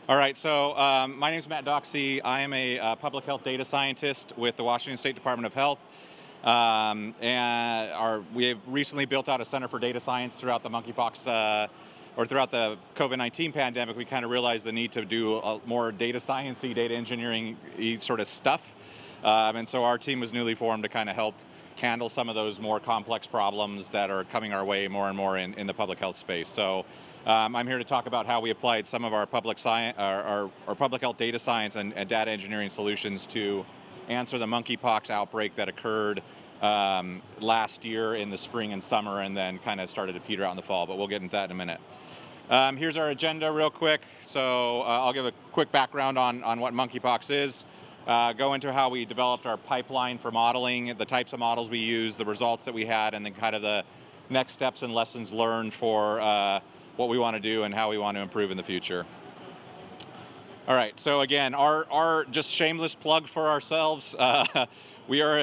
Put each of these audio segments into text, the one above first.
All right, so my name is Matt Doxey. I am a public health data scientist with the Washington State Department of Health. We have recently built out a Center for Data Science throughout the monkeypox, or throughout the COVID-19 pandemic. We kind of realized the need to do more data science-y, data engineering-y sort of stuff. And so our team was newly formed to kind of help handle some of those more complex problems that are coming our way more and more in the public health space. So I'm here to talk about how we applied some of our public science, our public health data science and data engineering solutions to answer the monkeypox outbreak that occurred last year in the spring and summer, and then kind of started to peter out in the fall. But we'll get into that in a minute. Here's our agenda real quick. So I'll give a quick background on what monkeypox is. Go into how we developed our pipeline for modeling, the types of models we use, the results that we had, and then kind of the next steps and lessons learned for what we want to do and how we want to improve in the future. All right, so again, our just shameless plug for ourselves. We are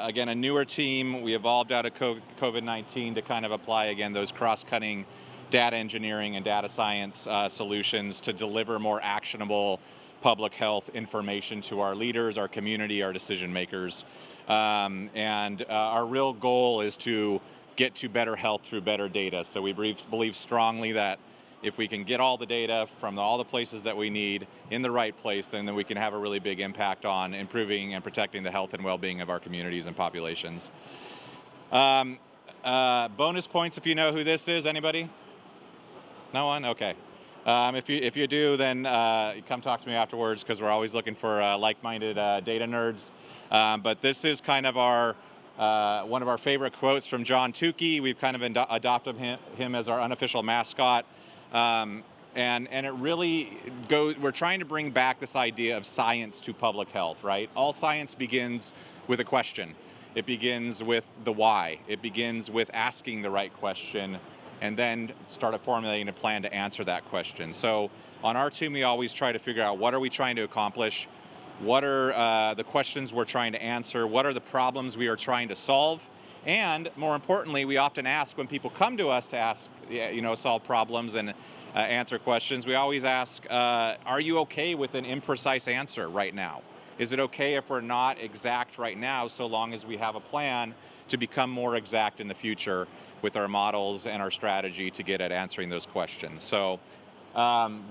again, a newer team. We evolved out of COVID-19 to kind of apply, again, those cross-cutting data engineering and data science solutions to deliver more actionable public health information to our leaders, our community, our decision makers. Our real goal is to get to better health through better data. So we believe strongly that if we can get all the data from all the places that we need in the right place, then we can have a really big impact on improving and protecting the health and well-being of our communities and populations. Bonus points if you know who this is. Anybody? No one? Okay. If you do, then come talk to me afterwards, because we're always looking for like-minded data nerds. But this is kind of our one of our favorite quotes from John Tukey. We've kind of adopted him as our unofficial mascot. And it really goes, we're trying to bring back this idea of science to public health, right? All science begins with a question. It begins with the why. It begins with asking the right question and then start formulating a plan to answer that question. So on our team, we always try to figure out, what are we trying to accomplish? What are the questions we're trying to answer? What are the problems we are trying to solve? And more importantly, we often ask, when people come to us to ask, solve problems and answer questions, we always ask, are you okay with an imprecise answer right now? Is it okay if we're not exact right now, so long as we have a plan to become more exact in the future with our models and our strategy to get at answering those questions? So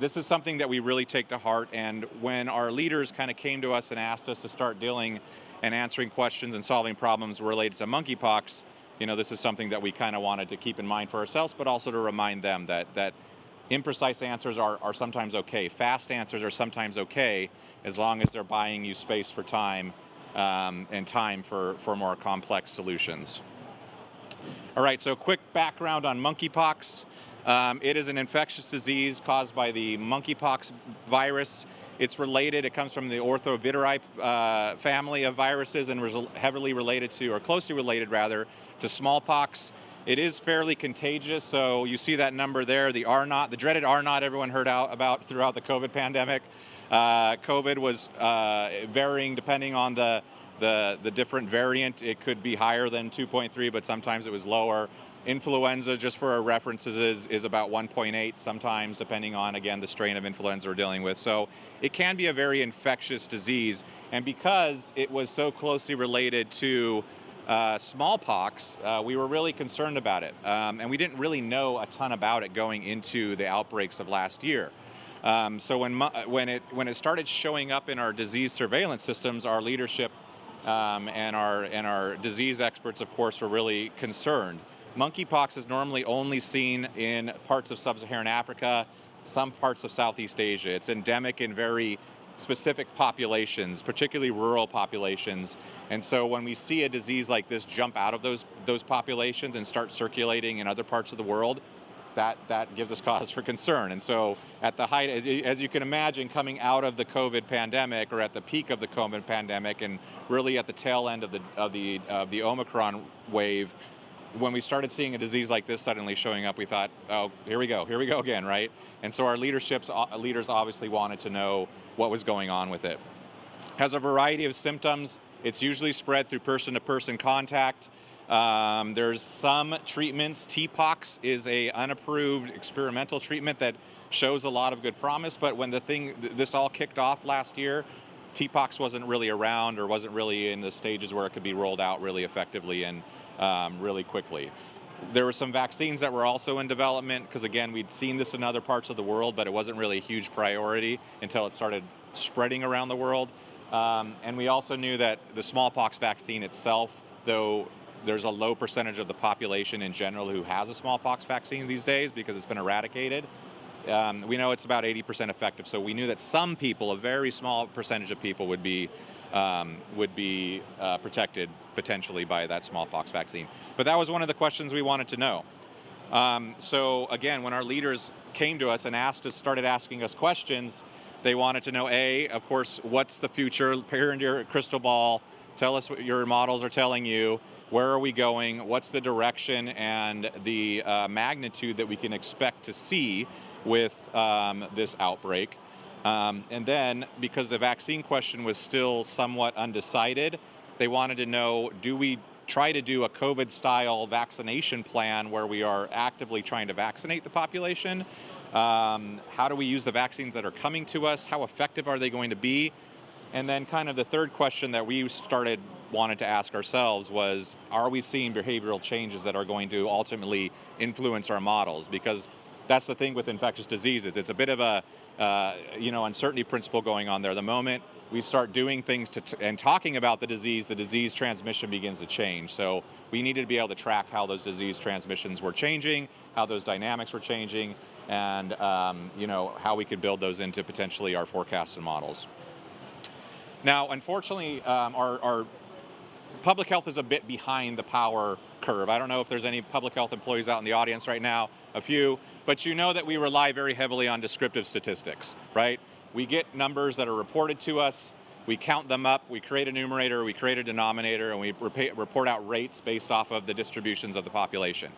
this is something that we really take to heart, and when our leaders kind of came to us and asked us to start dealing and answering questions and solving problems related to monkeypox, this is something that we kind of wanted to keep in mind for ourselves, but also to remind them that imprecise answers are sometimes okay. Fast answers are sometimes okay, as long as they're buying you space for time, and time for more complex solutions. All right, so quick background on monkeypox. It is an infectious disease caused by the monkeypox virus. It's related, it comes from the orthoviridie family of viruses, and heavily related to, or closely related rather, to smallpox. It is fairly contagious, so you see that number there, the R naught, the dreaded R naught everyone heard about throughout the COVID pandemic. COVID was varying depending on the different variant. It could be higher than 2.3, but sometimes it was lower. Influenza, just for our references, is about 1.8 sometimes, depending on, again, the strain of influenza we're dealing with. So it can be a very infectious disease, and because it was so closely related to smallpox, we were really concerned about it, and we didn't really know a ton about it going into the outbreaks of last year. So when it started showing up in our disease surveillance systems, our leadership and our disease experts, of course, were really concerned. Monkeypox is normally only seen in parts of sub-Saharan Africa, some parts of Southeast Asia. It's endemic in very specific populations, particularly rural populations. And so when we see a disease like this jump out of those populations and start circulating in other parts of the world, that gives us cause for concern. And so at the height, as you can imagine, coming out of the COVID pandemic, or at the peak of the COVID pandemic, and really at the tail end of the Omicron wave, when we started seeing a disease like this suddenly showing up, we thought, oh, here we go again, right? And so our leaders obviously wanted to know what was going on with it. It has a variety of symptoms. It's usually spread through person-to-person contact. There's some treatments. TPOXX is an unapproved experimental treatment that shows a lot of good promise, but when this all kicked off last year, TPOXX wasn't really around or wasn't really in the stages where it could be rolled out really effectively and really quickly. There were some vaccines that were also in development because, again, we'd seen this in other parts of the world, but it wasn't really a huge priority until it started spreading around the world. And we also knew that the smallpox vaccine itself, though there's a low percentage of the population in general who has a smallpox vaccine these days because it's been eradicated, we know it's about 80% effective. So we knew that some people, a very small percentage of people, would be protected potentially by that smallpox vaccine. But that was one of the questions we wanted to know. So again, when our leaders came to us and started asking us questions, they wanted to know, of course, what's the future? Peer into your crystal ball. Tell us what your models are telling you. Where are we going? What's the direction and the magnitude that we can expect to see with this outbreak? And then, because the vaccine question was still somewhat undecided, they wanted to know, do we try to do a COVID-style vaccination plan where we are actively trying to vaccinate the population? How do we use the vaccines that are coming to us? How effective are they going to be? And then kind of the third question that we wanted to ask ourselves was, are we seeing behavioral changes that are going to ultimately influence our models? Because that's the thing with infectious diseases. It's a bit of a uncertainty principle going on there. The moment we start doing things and talking about the disease transmission begins to change. So we needed to be able to track how those disease transmissions were changing, how those dynamics were changing, and how we could build those into potentially our forecasts and models. Now, unfortunately, our public health is a bit behind the power curve. I don't know if there's any public health employees out in the audience right now, a few, but you know that we rely very heavily on descriptive statistics, right? We get numbers that are reported to us, we count them up, we create a numerator, we create a denominator, and we report out rates based off of the distributions of the population.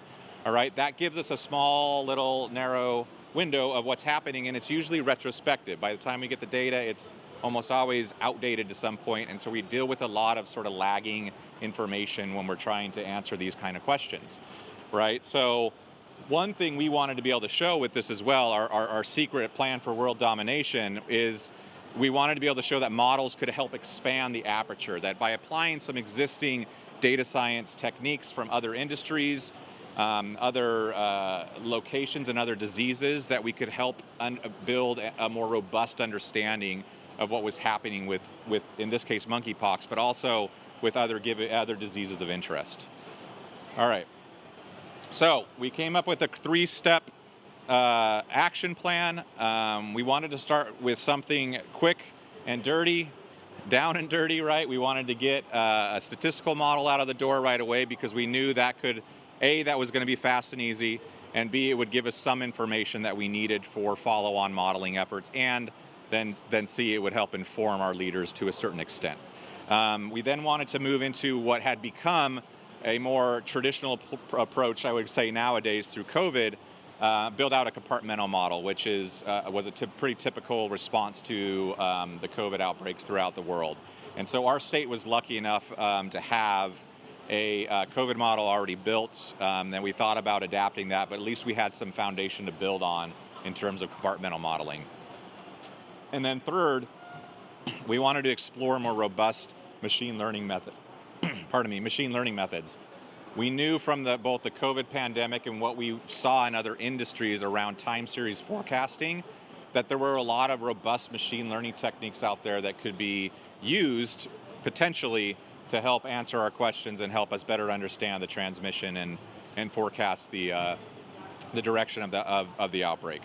All right, that gives us a small, little, narrow window of what's happening, and it's usually retrospective. By the time we get the data, it's almost always outdated to some point, and so we deal with a lot of sort of lagging information when we're trying to answer these kind of questions, right? So one thing we wanted to be able to show with this as well, our secret plan for world domination, is we wanted to be able to show that models could help expand the aperture, that by applying some existing data science techniques from other industries, other locations and other diseases, that we could help build a more robust understanding of what was happening with in this case, monkeypox, but also with other diseases of interest. All right. So we came up with a 3-step action plan. We wanted to start with something quick and dirty, down and dirty, right? We wanted to get a statistical model out of the door right away because we knew that could, A, that was going to be fast and easy, and B, it would give us some information that we needed for follow-on modeling efforts, and then C, it would help inform our leaders to a certain extent. We then wanted to move into what had become a more traditional approach, I would say nowadays through COVID, build out a compartmental model, which was a pretty typical response to the COVID outbreaks throughout the world. And so our state was lucky enough to have a COVID model already built, and we thought about adapting that, but at least we had some foundation to build on in terms of compartmental modeling. And then third, we wanted to explore more robust machine learning methods. We knew from both the COVID pandemic and what we saw in other industries around time series forecasting that there were a lot of robust machine learning techniques out there that could be used potentially to help answer our questions and help us better understand the transmission and forecast the direction of the outbreak.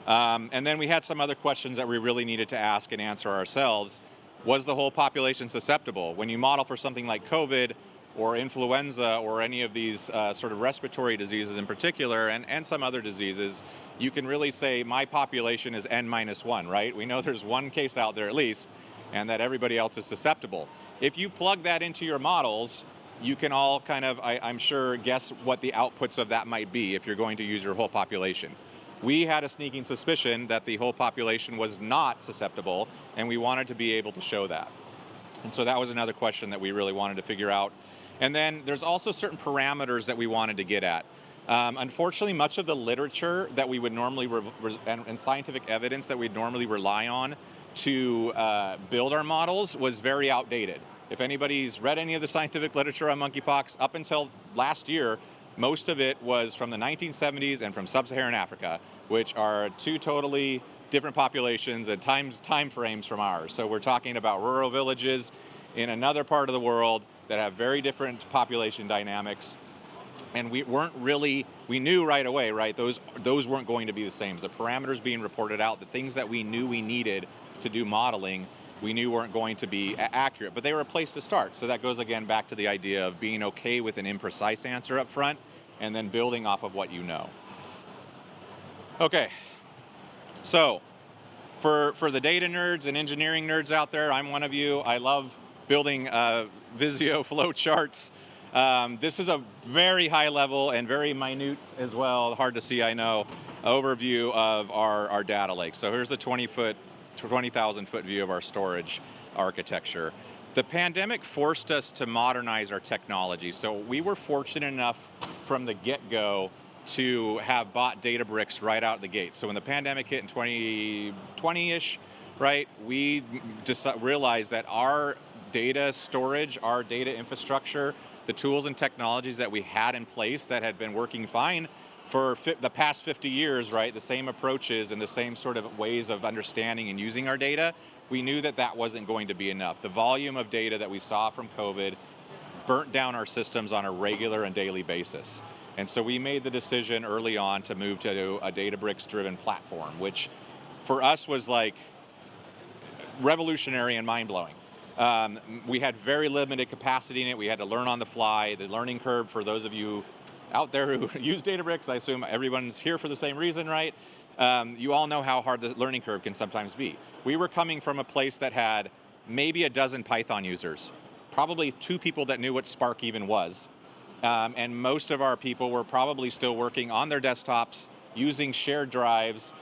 And then we had some other questions that we really needed to ask and answer ourselves. Was the whole population susceptible? When you model for something like COVID or influenza or any of these sort of respiratory diseases in particular, and some other diseases, you can really say my population is N-1, right? We know there's one case out there at least, and that everybody else is susceptible. If you plug that into your models, you can all kind of, I'm sure, guess what the outputs of that might be if you're going to use your whole population. We had a sneaking suspicion that the whole population was not susceptible, and we wanted to be able to show that. And so that was another question that we really wanted to figure out. And then there's also certain parameters that we wanted to get at. Unfortunately, much of the literature that we would normally, and scientific evidence that we'd normally rely on to build our models was very outdated. If anybody's read any of the scientific literature on monkeypox, up until last year, most of it was from the 1970s and from sub-Saharan Africa, which are two totally different populations and time frames from ours. So we're talking about rural villages in another part of the world that have very different population dynamics. And we knew right away, right, those weren't going to be the same. The parameters being reported out, the things that we knew we needed to do modeling, we knew weren't going to be accurate, but they were a place to start. So that goes again back to the idea of being okay with an imprecise answer up front and then building off of what you know. Okay, so for the data nerds and engineering nerds out there, I'm one of you. I love building Visio flow charts. This is a very high level and very minute as well, hard to see, I know, overview of our data lake. So here's a 20,000 foot view of our storage architecture. The pandemic forced us to modernize our technology. So we were fortunate enough from the get-go to have bought Databricks right out the gate. So when the pandemic hit in 2020-ish, right, we just realized that our data storage, our data infrastructure, the tools and technologies that we had in place that had been working fine for the past 50 years, right, the same approaches and the same sort of ways of understanding and using our data, we knew that that wasn't going to be enough. The volume of data that we saw from COVID burnt down our systems on a regular and daily basis. And so we made the decision early on to move to a Databricks-driven platform, which for us was like revolutionary and mind-blowing. We had very limited capacity in it. We had to learn on the fly. The learning curve for those of you out there who use Databricks, I assume everyone's here for the same reason, right? You all know how hard the learning curve can sometimes be. We were coming from a place that had maybe a dozen Python users, probably 2 people that knew what Spark even was. And most of our people were probably still working on their desktops, using shared drives,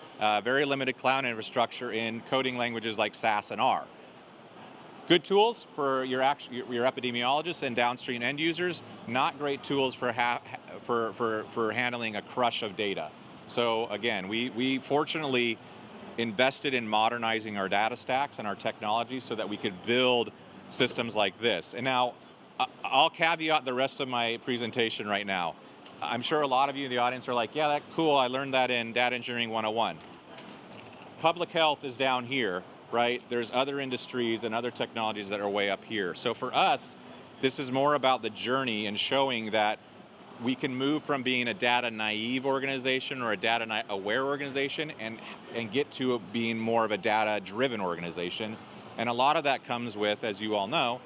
very limited cloud infrastructure in coding languages like SAS and R. Good tools for your epidemiologists and downstream end users, not great tools for handling a crush of data. So again, we fortunately invested in modernizing our data stacks and our technology so that we could build systems like this. And now, I'll caveat the rest of my presentation right now. I'm sure a lot of you in the audience are like, yeah, that's cool, I learned that in Data Engineering 101. Public health is down here, right? There's other industries and other technologies that are way up here. So for us, this is more about the journey and showing that we can move from being a data naive organization or a data aware organization and get to being more of a data driven organization. And a lot of that comes with, as you all know,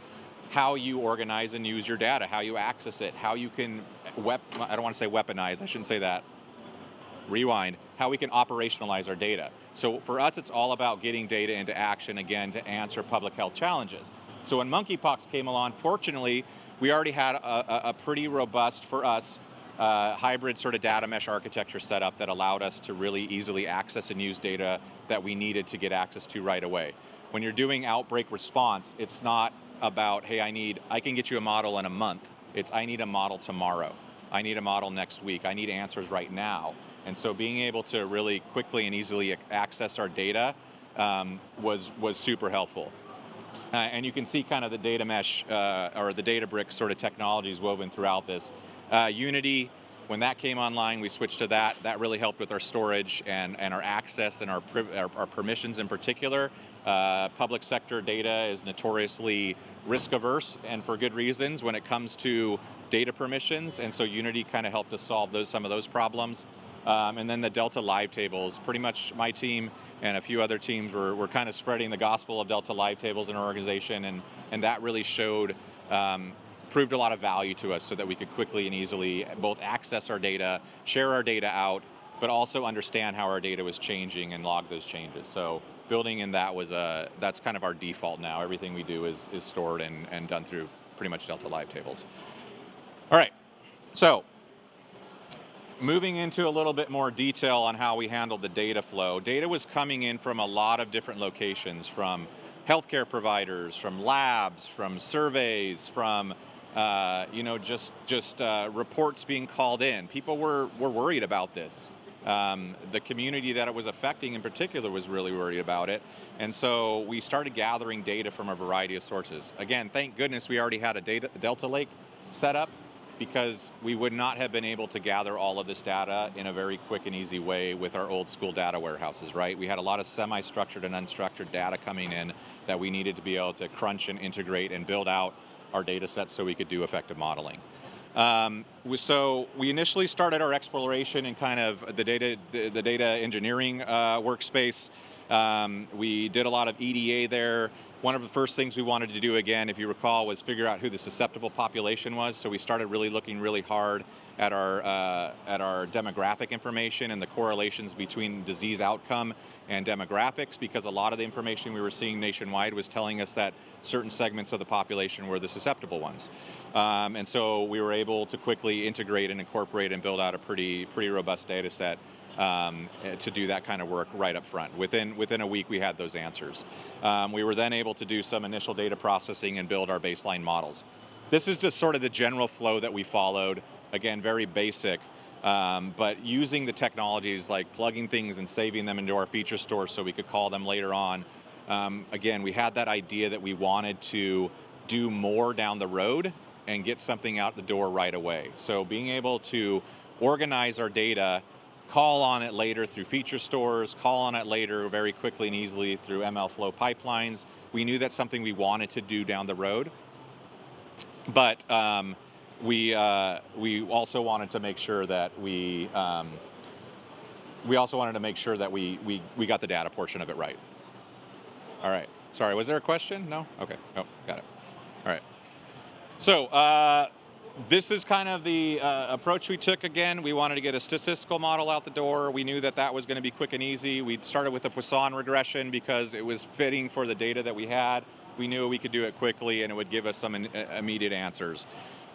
how you organize and use your data, how you access it, how you can, I don't want to say weaponize, I shouldn't say that, rewind, how we can operationalize our data. So for us, it's all about getting data into action, again, to answer public health challenges. So when monkeypox came along, fortunately, we already had a pretty robust, for us, hybrid sort of data mesh architecture set up that allowed us to really easily access and use data that we needed to get access to right away. When you're doing outbreak response, it's not about, hey, I can get you a model in a month. It's, I need a model tomorrow. I need a model next week. I need answers right now. And so being able to really quickly and easily access our data was super helpful. And you can see kind of the data mesh or the Databricks sort of technologies woven throughout this. Unity, when that came online, we switched to that. That really helped with our storage and our access and our permissions in particular. Public sector data is notoriously risk averse, and for good reasons when it comes to data permissions, and so Unity kind of helped us solve some of those problems. And then the Delta Live tables, pretty much my team and a few other teams were kind of spreading the gospel of Delta Live tables in our organization, and that really proved a lot of value to us so that we could quickly and easily both access our data, share our data out, but also understand how our data was changing and log those changes. So building in that that's kind of our default now. Everything we do is stored and done through pretty much Delta Live tables. All right, so moving into a little bit more detail on how we handled the data flow. Data was coming in from a lot of different locations, from healthcare providers, from labs, from surveys, from just reports being called in. People were worried about this. The community that it was affecting in particular was really worried about it. And so we started gathering data from a variety of sources. Again, thank goodness we already had a Delta Lake set up, because we would not have been able to gather all of this data in a very quick and easy way with our old school data warehouses, right? We had a lot of semi-structured and unstructured data coming in that we needed to be able to crunch and integrate and build out our data sets so we could do effective modeling. So we initially started our exploration in kind of the data engineering workspace. We did a lot of EDA there. One of the first things we wanted to do, again, if you recall, was figure out who the susceptible population was. So we started really looking really hard at our demographic information and the correlations between disease outcome and demographics, because a lot of the information we were seeing nationwide was telling us that certain segments of the population were the susceptible ones. And so we were able to quickly integrate and incorporate and build out a pretty robust data set to do that kind of work right up front. Within a week, we had those answers. We were then able to do some initial data processing and build our baseline models. This is just sort of the general flow that we followed. Again, very basic, but using the technologies like plugging things and saving them into our feature store so we could call them later on. Again, we had that idea that we wanted to do more down the road and get something out the door right away. So being able to organize our data, call on it later through feature stores, call on it later very quickly and easily through MLflow pipelines. We knew that's something we wanted to do down the road, but we also wanted to make sure that we got the data portion of it right. All right. Sorry, was there a question? No? Okay. Oh, got it. All right. So this is kind of the approach we took. Again, we wanted to get a statistical model out the door. We knew that that was going to be quick and easy. We started with a Poisson regression because it was fitting for the data that we had. We knew we could do it quickly and it would give us some immediate answers.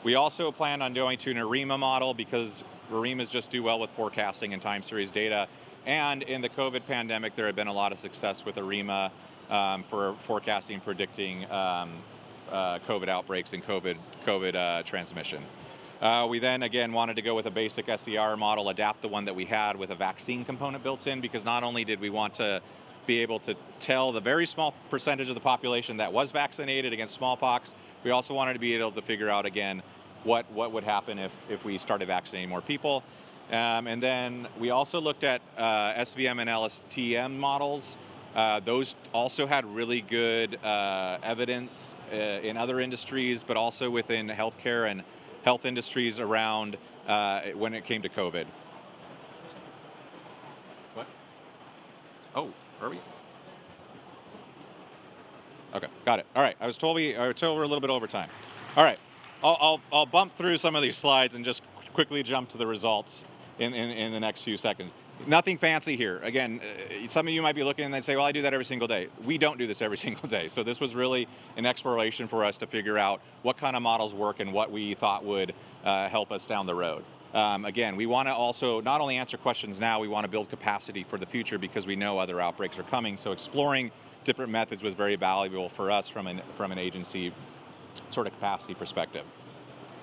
We also planned on going to an ARIMA model because ARIMAs just do well with forecasting and time series data. And in the COVID pandemic, there had been a lot of success with ARIMA for forecasting and predicting COVID outbreaks and COVID transmission. We then, again, wanted to go with a basic SEIR model, adapt the one that we had with a vaccine component built in, because not only did we want to be able to tell the very small percentage of the population that was vaccinated against smallpox, we also wanted to be able to figure out, again, what would happen if we started vaccinating more people. And then we also looked at SVM and LSTM models. Those also had really good evidence in other industries, but also within healthcare and health industries around when it came to COVID. What? Oh, are we? Okay, got it. All right, I was told we're a little bit over time. All right, I'll bump through some of these slides and just quickly jump to the results in the next few seconds. Nothing fancy here. Again, some of you might be looking and they say, well, I do that every single day. We don't do this every single day. So this was really an exploration for us to figure out what kind of models work and what we thought would help us down the road. Again, we want to also not only answer questions now, we want to build capacity for the future because we know other outbreaks are coming. So exploring different methods was very valuable for us from an agency sort of capacity perspective.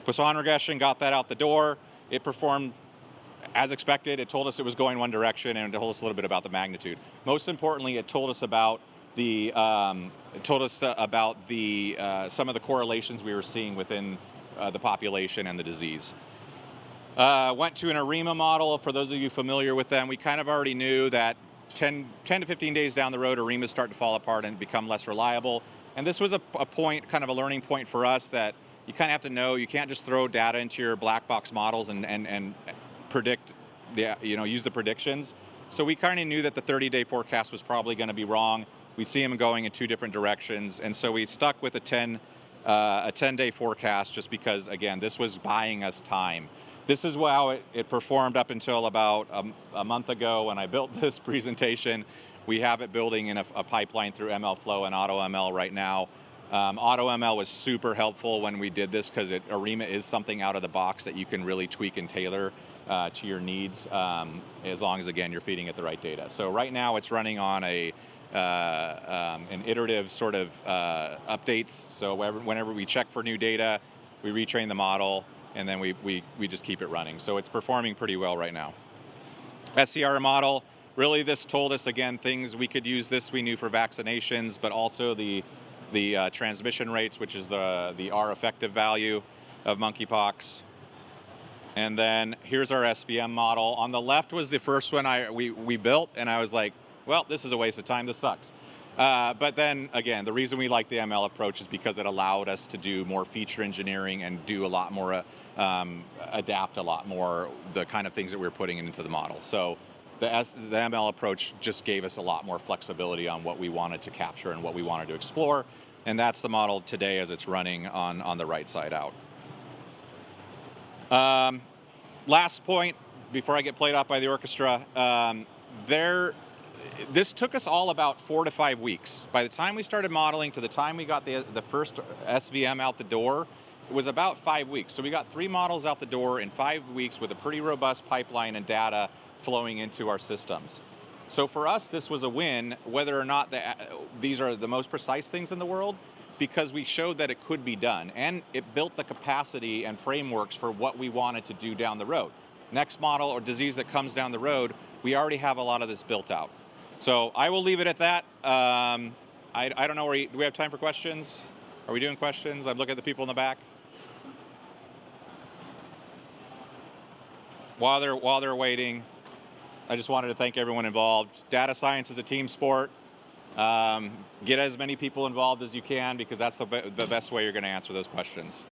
Poisson regression, got that out the door. It performed as expected. It told us it was going one direction, and it told us a little bit about the magnitude. Most importantly, it told us about some of the correlations we were seeing within the population and the disease. Went to an ARIMA model. For those of you familiar with them, we kind of already knew that 10 to 15 days down the road, ARIMAs start to fall apart and become less reliable. And this was a point, kind of a learning point for us, that you kind of have to know, you can't just throw data into your black box models and predict, use the predictions. So we kind of knew that the 30-day forecast was probably going to be wrong. We see them going in two different directions, and so we stuck with a 10-day forecast just because, again, this was buying us time. This is how it performed up until about a month ago when I built this presentation. We have it building in a pipeline through MLflow and AutoML right now. AutoML was super helpful when we did this because ARIMA is something out of the box that you can really tweak and tailor to your needs, as long as, again, you're feeding it the right data. So right now it's running on an iterative sort of updates. So whenever we check for new data, we retrain the model, and then we just keep it running. So it's performing pretty well right now. SEIR model, really this told us, again, things we could use this we knew for vaccinations, but also the transmission rates, which is the R effective value of monkeypox. And then here's our SVM model. On the left was the first one we built, and I was like, well, this is a waste of time, this sucks. But then, again, the reason we like the ML approach is because it allowed us to do more feature engineering and do a lot more, adapt a lot more the kind of things that we were putting into the model. So the ML approach just gave us a lot more flexibility on what we wanted to capture and what we wanted to explore. And that's the model today as it's running on the right side out. Last point, before I get played off by the orchestra, this took us all about 4 to 5 weeks. By the time we started modeling to the time we got the first SVM out the door, it was about 5 weeks. So we got 3 models out the door in 5 weeks with a pretty robust pipeline and data flowing into our systems. So for us, this was a win, whether or not these are the most precise things in the world, because we showed that it could be done, and it built the capacity and frameworks for what we wanted to do down the road. Next model or disease that comes down the road, we already have a lot of this built out. So I will leave it at that. I don't know, do we have time for questions? Are we doing questions? I'm looking at the people in the back. While they're waiting, I just wanted to thank everyone involved. Data science is a team sport. Get as many people involved as you can, because that's the best way you're going to answer those questions.